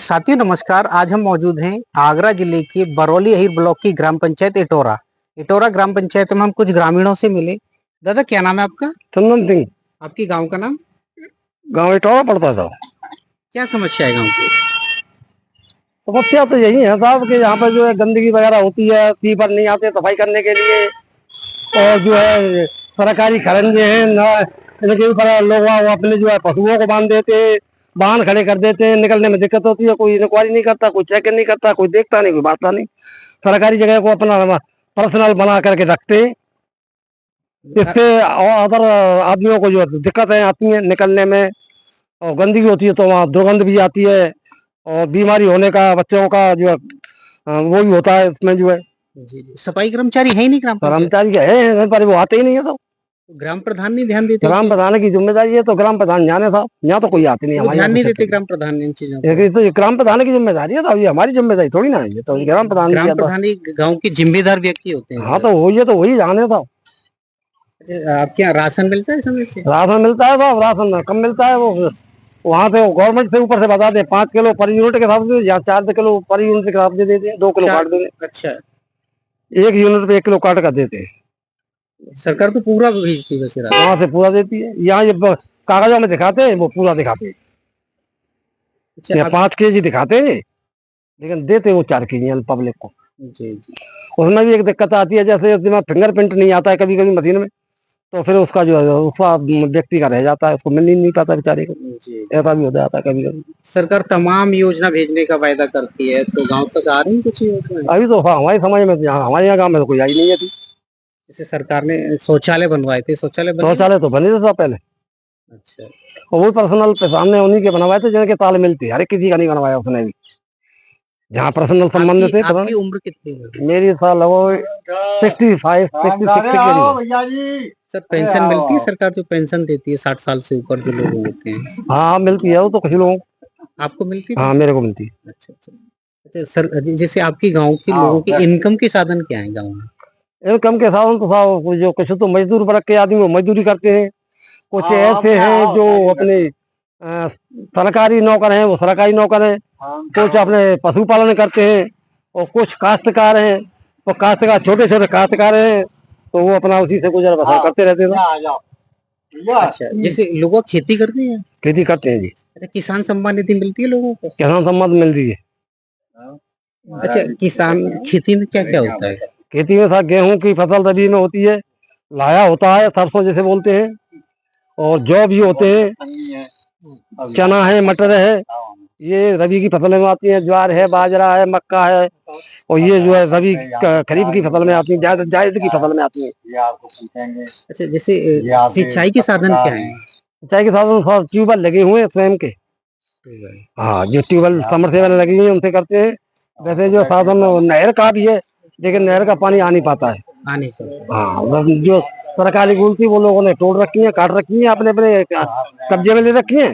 साथियों नमस्कार। आज हम मौजूद हैं आगरा जिले के बरौली अहीर ब्लॉक की ग्राम पंचायत इटोरा। इटोरा ग्राम पंचायत में हम कुछ ग्रामीणों से मिले। दादा क्या नाम है आपका? चंदन सिंह। आपकी गांव का नाम? गांव इटौरा पड़ता था। क्या समस्या है गांव की? समस्या तो यही है साहब कि यहाँ पर जो है गंदगी वगैरह होती है, स्वीपर नहीं आते सफाई करने के लिए, और जो है सरकारी खरंजे हैं ना, इनके ऊपर लोग वो अपने जो है पशुओं को बांध देते हैं, वाहन खड़े कर देते हैं, निकलने में दिक्कत होती है। कोई इंक्वायरी नहीं करता, कोई चेक नहीं करता, कोई देखता नहीं, कोई बांटता नहीं। सरकारी जगह को अपना पर्सनल बना करके रखते हैं। इससे अदर आदमियों को जो दिक्कतें आती हैं निकलने में, और गंदगी होती है तो वहाँ दुर्गंध भी आती है, और बीमारी होने का बच्चों का जो है वो भी होता है इसमें जो है। जी जी। सफाई कर्मचारी है ही नहीं ग्राम पंचायत? कर्मचारी का है पर वो आते ही नहीं है। सब ग्राम प्रधान नहीं ध्यान देते? ग्राम प्रधान की जिम्मेदारी है, तो ग्राम प्रधान जाने साहब, यहाँ तो कोई आते नहीं। वो हमारे ध्यान नहीं यहाँ देते ग्राम प्रधान इन चीजों को? तो ये ग्राम प्रधान की जिम्मेदारी है, तो ये हमारी जिम्मेदारी थोड़ी ना है। ये तो ग्राम प्रधान ग्राम की प्रधान ही गांव के जिम्मेदार व्यक्ति होते हैं। हाँ, तो वही जाने था। अच्छा, आपके यहाँ राशन मिलता है समय से? राशन मिलता है साहब, राशन कम मिलता है। वो वहाँ से गवर्नमेंट से ऊपर से बता दे 5 किलो पर यूनिट के हिसाब से, या 4 किलो पर यूनिट के हिसाब से देते हैं। 2 किलो काट देते। अच्छा, 1 यूनिट पे 1 किलो काट कर देते हैं। सरकार तो पूरा भेजती है वैसे राशन? वहाँ से पूरा देती है। यहाँ ये कागजों में दिखाते हैं, वो पूरा दिखाते हैं। अच्छा, 5 केजी दिखाते हैं, लेकिन देते वो 4 केजी पब्लिक को। जी जी। उसमें भी एक दिक्कत आती है, जैसे फिंगरप्रिंट नहीं आता है कभी कभी मशीन में, तो फिर उसका जो है उसका व्यक्ति का रह जाता है, उसको मिल ही नहीं पाता बेचारे को। ऐसा भी हो जाता है कभी कभी। सरकार तमाम योजना भेजने का वायदा करती है, तो गांव तक आ रही कुछ योजना? अभी तो हमारी समझ में, हमारे यहाँ गाँव में तो कोई आई नहीं है थी। जैसे सरकार ने शौचालय बनवाए थे, शौचालय तो बने थे सब पहले। अच्छा, और वो पर्सनल सामने उन्हीं के बनवाए थे जिनके ताल मिलते, हर किसी का नहीं बनवाया उसने भी, जहाँ पर्सनल संबंध थे। आपकी उम्र कितनी है? मेरी साल वो 65 66। सर पेंशन मिलती है? सरकार जो पेंशन देती है 60 साल से ऊपर जो लोग होते हैं। हाँ मिलती है, वो तो कुछ लोगों को। आपको मिलती है? हाँ मेरे को मिलती है। अच्छा अच्छा। अच्छा सर, जैसे आपकी गांव के लोगों के इनकम के साधन क्या है गांव में? इनकम के साधन तो साहब जो कुछ तो मजदूर वर्ग के आदमी वो मजदूरी करते हैं, कुछ ऐसे हैं जो अपने सरकारी नौकर हैं, वो सरकारी नौकर हैं, कुछ अपने पशुपालन करते हैं, और कुछ काश्तकार हैं, वो काश्तकार छोटे छोटे काश्तकार हैं, तो वो अपना उसी से गुजर बसर करते रहते हैं। अच्छा, जैसे लोग खेती करते हैं? खेती करते हैं जी। अच्छा, किसान सम्मान निधि मिलती है लोगों को? किसान सम्मान मिल रही है। अच्छा, किसान खेती में क्या क्या होता है? खेती में साथ गेहूं की फसल रबी में होती है, लाया होता है, सरसों जैसे बोलते हैं, और जौ भी होते हैं, चना है, मटर है, ये रबी की फसलें में आती हैं। ज्वार है, बाजरा है, मक्का है, और ये जो है रबी खरीफ की फसल में आती है, जायद की फसल में आती है। अच्छा, जैसे सिंचाई के साधन क्या है? सिंचाई के साधन ट्यूबवेल लगे हुए हैं स्वयं के। हाँ, जो ट्यूबवेल समरसेबल लगी हुई है उनसे करते हैं। वैसे जो साधन नहर का भी है, लेकिन नहर का पानी आ नहीं पाता है। हाँ, जो सरकारी गुल थी वो लोगों ने तोड़ रखी है, काट रखी है, अपने अपने कब्जे में ले रखी है,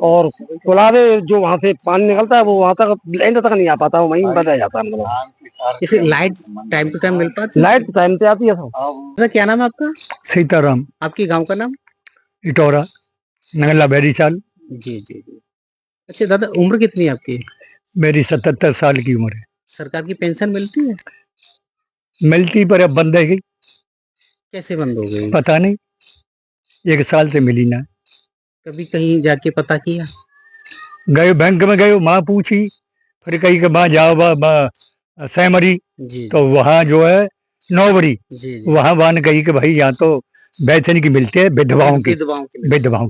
और कुलावे जो वहाँ से पानी निकलता है वो वहाँ तक लैंड तक नहीं आ पाता, वो वहीं बह जाता है। मतलब इसे लाइट टाइम टू टाइम मिल पाती है? लाइट टाइम पे आती है सब। क्या नाम है आपका? सीताराम। आपके गांव का नाम? इटौरा, नगला बैरीचाल। जी जी जी। अच्छा दादा, उम्र कितनी है आपकी? मेरी 77 साल की उम्र है। सरकार की पेंशन मिलती है? मिलती पर अब बंद है गई। कैसे बंद हो गई? पता नहीं, 1 साल से मिली ना। कभी कहीं जाके पता किया? गए बैंक में गए, माँ पूछी, फिर कहीं के वहाँ जाओ सैमरी, तो वहाँ जो है 9 बड़ी, वहाँ वान कही कि भाई यहाँ तो वेतन की मिलती है, विधवाओं की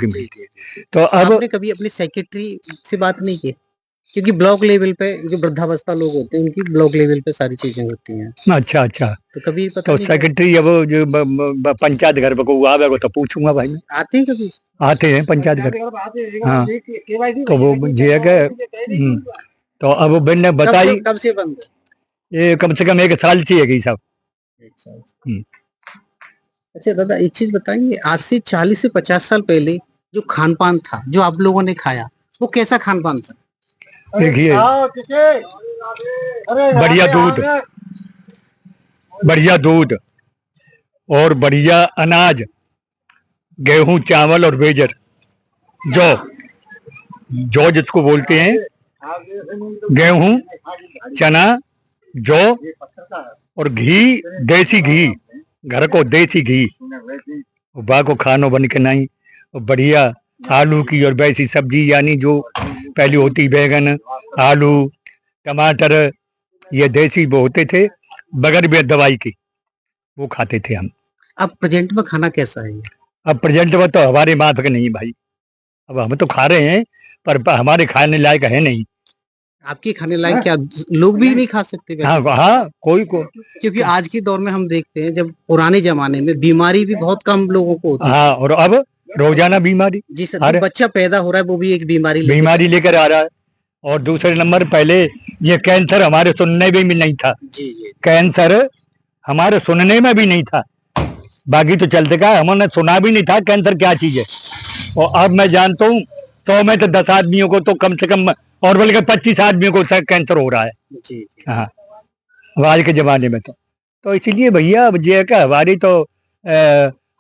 मिलती है। तो अब आपने कभी अपने सेक्रेटरी से बात नहीं की? क्योंकि ब्लॉक लेवल पे जो वृद्धावस्था लोग होते हैं उनकी ब्लॉक लेवल पे सारी चीजें होती हैं। अच्छा अच्छा। तो कभी पता तो नहीं सेक्रेटरी अब जो पंचायत घर पे को आवेगा तो पूछूंगा भाई मैं। आते हैं कभी? आते हैं पंचायत घर। हाँ, तो वो जे के तो अब बिन ने बताई। कब से बंद है? ये कम से कम 1 साल से है सब। अच्छा दादा, एक चीज बताइए, आज से 40 से 50 साल पहले जो खान पान था जो आप लोगों ने खाया, वो कैसा खान पान था? देखिए, बढ़िया दूध और बढ़िया अनाज, गेहूं, चावल और बेजर, जौ जिसको बोलते हैं, गेहूं, चना, जौ और घी, देसी घी, घर को देसी घी बा को खानो बन के नहीं, और बढ़िया आलू की और वैसी सब्जी, यानी जो पहले होती बैगन, आलू, टमाटर, ये देसी वो होते थे बगैर भी दवाई की, वो खाते थे हम। अब प्रेजेंट में खाना कैसा है? अब प्रेजेंट में तो हमारे माफक नहीं भाई, अब हम तो खा रहे हैं पर हमारे खाने लायक है नहीं। आपके खाने लायक क्या लोग भी नहीं खा सकते वैसे? हाँ हाँ, कोई को, क्योंकि आज के दौर में हम देखते हैं जब पुराने जमाने में बीमारी भी बहुत कम लोगों को होती हाँ, और अब रोजाना बीमारी, जी सर, जो बच्चा पैदा हो रहा है वो भी एक बीमारी लेकर आ रहा है। और दूसरे नंबर पहले ये कैंसर हमारे सुनने में भी नहीं था, जी जी, कैंसर हमारे सुनने में भी नहीं था, बाकी तो चलते का हमने सुना भी नहीं था कैंसर क्या चीज है। और अब मैं जानता हूँ 100 में तो 10 आदमियों को तो कम से कम, और बल्कि 25 आदमियों को कैंसर हो रहा है। जी हाँ, आज के जमाने में तो इसीलिए भैया अब जे का हमारी तो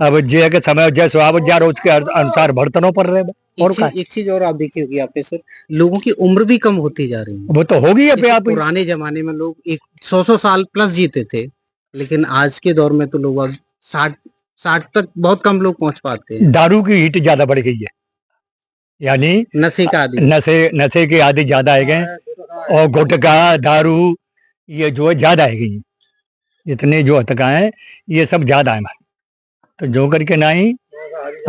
अब जे के समय जैसे अब जा रोज के अनुसार बर्तनों पर रहे। और एक चीज और आप देखी होगी आपने सर, लोगों की उम्र भी कम होती जा रही है। वो तो होगी। अब आप पुराने जमाने में लोग 100 साल प्लस जीते थे, लेकिन आज के दौर में तो लोग 60 तक बहुत कम लोग पहुंच पाते हैं। दारू की हीट ज्यादा बढ़ गई है, यानी नशे का आदि, नशे के आदि ज्यादा है गए, और गुटखा दारू ये जो है ज्यादा है गई, जितने जो हतका है ये सब ज्यादा है। तो जो करके नहीं,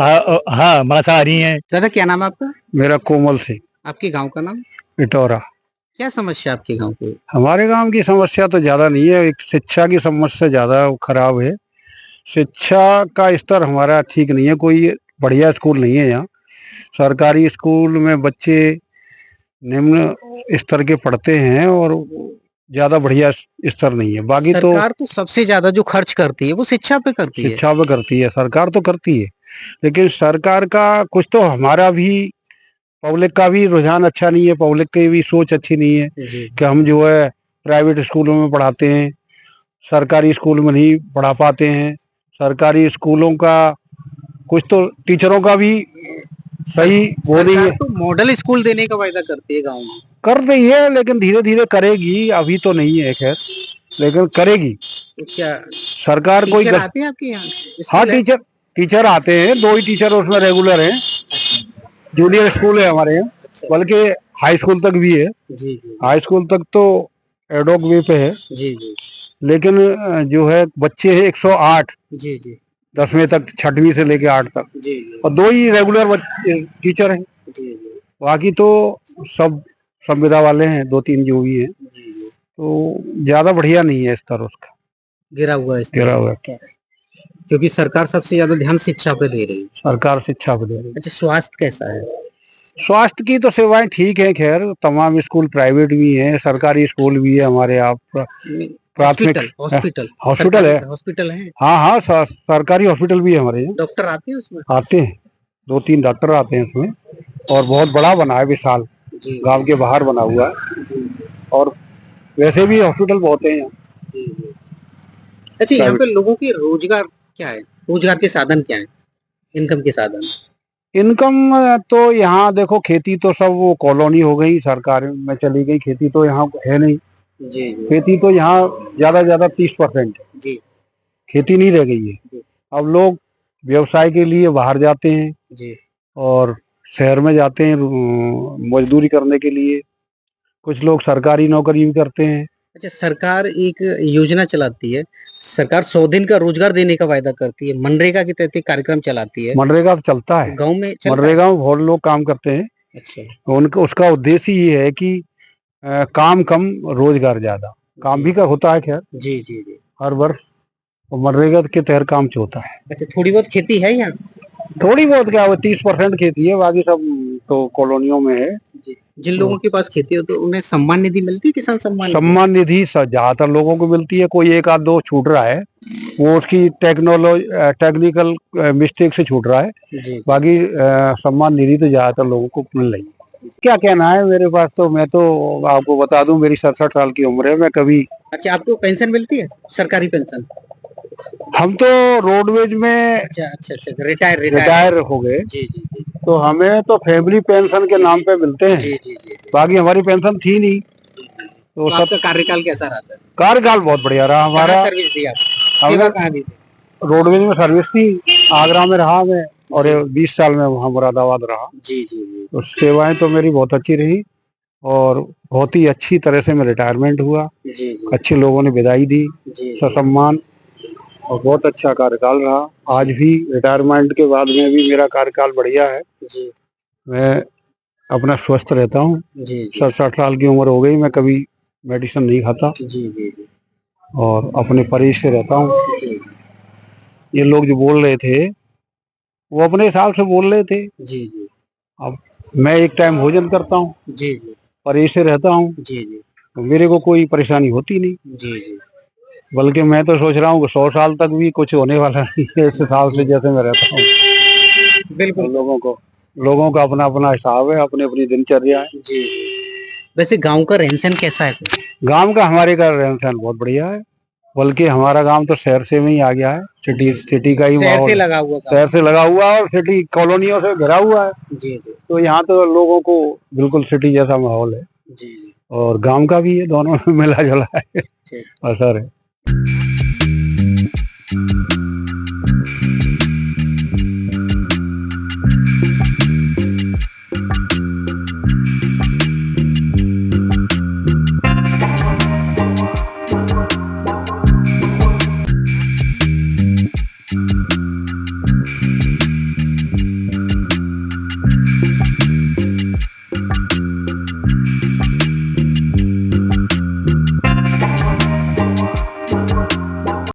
हाँ मांसाहारी है। दादा क्या नाम है आपका? मेरा कोमल सिंह। आपके गांव का नाम? इटोरा। क्या समस्या आपके गांव की? हमारे गांव की समस्या तो ज्यादा नहीं है, एक शिक्षा की समस्या ज्यादा खराब है। शिक्षा का स्तर हमारा ठीक नहीं है, कोई बढ़िया स्कूल नहीं है यहाँ। सरकारी स्कूल में बच्चे निम्न स्तर के पढ़ते हैं और ज्यादा बढ़िया स्तर नहीं है। बाकी सरकार तो सबसे ज्यादा जो खर्च करती है वो शिक्षा पे करती है। शिक्षा पे करती है, सरकार तो करती है, लेकिन सरकार का कुछ तो हमारा भी, पब्लिक का भी रुझान अच्छा नहीं है, पब्लिक की भी सोच अच्छी नहीं है कि हम जो है प्राइवेट स्कूलों में पढ़ाते हैं, सरकारी स्कूल में नहीं पढ़ा पाते हैं। सरकारी स्कूलों का कुछ तो टीचरों का भी सही वो नहीं है। तो मॉडल स्कूल देने का वायदा करती है गांव में, कर रही है, लेकिन धीरे धीरे करेगी, अभी तो नहीं है खैर, लेकिन करेगी। तो क्या सरकार कोई आते हैं आपके यहाँ? हाँ, टीचर आते हैं, 2 ही टीचर उसमें रेगुलर हैं। जूनियर स्कूल है हमारे यहाँ, बल्कि हाई स्कूल तक भी है। जी हाई स्कूल तक तो एडोक वे पे है। जी जी, लेकिन जो है बच्चे हैं 108 जी जी, 10वीं तक, 6वीं से लेके 8 तक, जी और 2 ही रेगुलर टीचर हैं। जी, बाकी तो सब संविदा वाले हैं, 2-3 जो भी हैं। तो ज्यादा बढ़िया नहीं है स्तर उसका, गिरा हुआ है। क्योंकि सरकार सबसे ज्यादा ध्यान शिक्षा पे दे रही है। सरकार शिक्षा पे दे रही है। अच्छा, स्वास्थ्य कैसा है? स्वास्थ्य की तो सेवाएं ठीक है खैर, तमाम स्कूल प्राइवेट भी हैं, सरकारी स्कूल भी है हमारे यहाँ। प्राथमिक हॉस्पिटल है। हाँ, सरकारी हॉस्पिटल भी है हमारे यहाँ। डॉक्टर आते हैं उसमें? आते हैं, 2-3 डॉक्टर आते हैं उसमें, और बहुत बड़ा बना है, विशाल, गांव के बाहर बना हुआ है, और वैसे भी हॉस्पिटल बहुत है यहाँ। अच्छा, यहाँ पे लोगों की रोजगार क्या है? रोजगार के साधन क्या है? इनकम के साधन? इनकम तो यहाँ देखो, खेती तो सब वो कॉलोनी हो गई, सरकार में चली गई, खेती तो यहाँ है नहीं। जी, खेती तो यहाँ ज्यादा 30% जी, खेती नहीं रह गई है। अब लोग व्यवसाय के लिए बाहर जाते हैं जी, और शहर में जाते हैं मजदूरी करने के लिए। कुछ लोग सरकारी नौकरी भी करते हैं। अच्छा, सरकार एक योजना चलाती है, सरकार 100 दिन का रोजगार देने का वायदा करती है, मनरेगा के तहत कार्यक्रम चलाती है। मनरेगा तो चलता है गांव में, मनरेगा में बहुत लोग काम करते हैं। अच्छा, उनका उसका उद्देश्य ये है कि काम कम रोजगार ज्यादा, काम भी का होता है खैर। जी जी जी, हर वर्ष मनरेगा के तहत काम होता है। अच्छा, थोड़ी बहुत खेती है यहाँ? थोड़ी बहुत क्या, 30% खेती है, बाकी सब तो कॉलोनियों में है। जिन लोगों के पास खेती हो तो उन्हें सम्मान निधि मिलती है, किसान सम्मान निधि ज्यादातर लोगों को मिलती है, कोई 1-2 छूट रहा है, वो उसकी टेक्निकल मिस्टेक से छूट रहा है। बाकी सम्मान निधि तो ज्यादातर लोगों को मिल रही है। क्या कहना है मेरे पास, तो मैं तो आपको बता दूं, मेरी 67 साल की उम्र है, मैं कभी। अच्छा, आपको पेंशन मिलती है, सरकारी पेंशन? हम तो रोडवेज में अच्छा, रिटायर हो गए। जी जी जी, तो हमें तो फैमिली पेंशन के नाम पे मिलते हैं। जी जी जी। बाकी हमारी पेंशन थी नहीं, तो तो सब आपका कार्यकाल कैसा रहा था? कार्यकाल बहुत बढ़िया रहा हमारा। कहाँ सर्विस दी आप? हमने सेवा कहाँ दी थी? रोडवेज में सर्विस थी, आगरा में रहा मैं, और 20 साल में वहाँ मुरादाबाद रहा। जी जी जी तो सेवाएं तो मेरी बहुत अच्छी रही, और बहुत ही अच्छी तरह से मैं रिटायरमेंट हुआ। जी जी अच्छे लोगों ने विदाई दी जी ससम्मान, और बहुत अच्छा कार्यकाल रहा। आज भी रिटायरमेंट के बाद में भी मेरा कार्यकाल बढ़िया है। जी मैं अपना स्वस्थ रहता हूँ। जी 60 साल की उम्र हो गई, मैं कभी मेडिसिन नहीं खाता, जी जी जी और अपने परहेज से रहता हूँ। जी ये लोग जो बोल रहे थे वो अपने हिसाब से बोल रहे थे। जी जी अब मैं एक टाइम भोजन करता हूँ, जी जी परहेज से रहता हूँ, जी जी तो मेरे को कोई परेशानी होती नहीं। जी जी बल्कि मैं तो सोच रहा हूँ कि 100 साल तक भी कुछ होने वाला नहीं है, इस हिसाब से जैसे मैं रहता हूँ। बिल्कुल। और लोगों का अपना अपना हिसाब है, अपनी अपनी दिनचर्या है। जी वैसे गांव का रहन सहन कैसा है सर? गांव का हमारे का रहन सहन बहुत बढ़िया है, बल्कि हमारा गांव तो शहर से में ही आ गया है। सिटी का ही शहर माहौल से है। लगा हुआ शहर से लगा हुआ है और सिटी कॉलोनियों से घिरा हुआ है। जी जी तो यहाँ तो लोगों को बिल्कुल सिटी जैसा माहौल है, जी और गांव का भी है, दोनों में मिला जुला है ठीक असर है।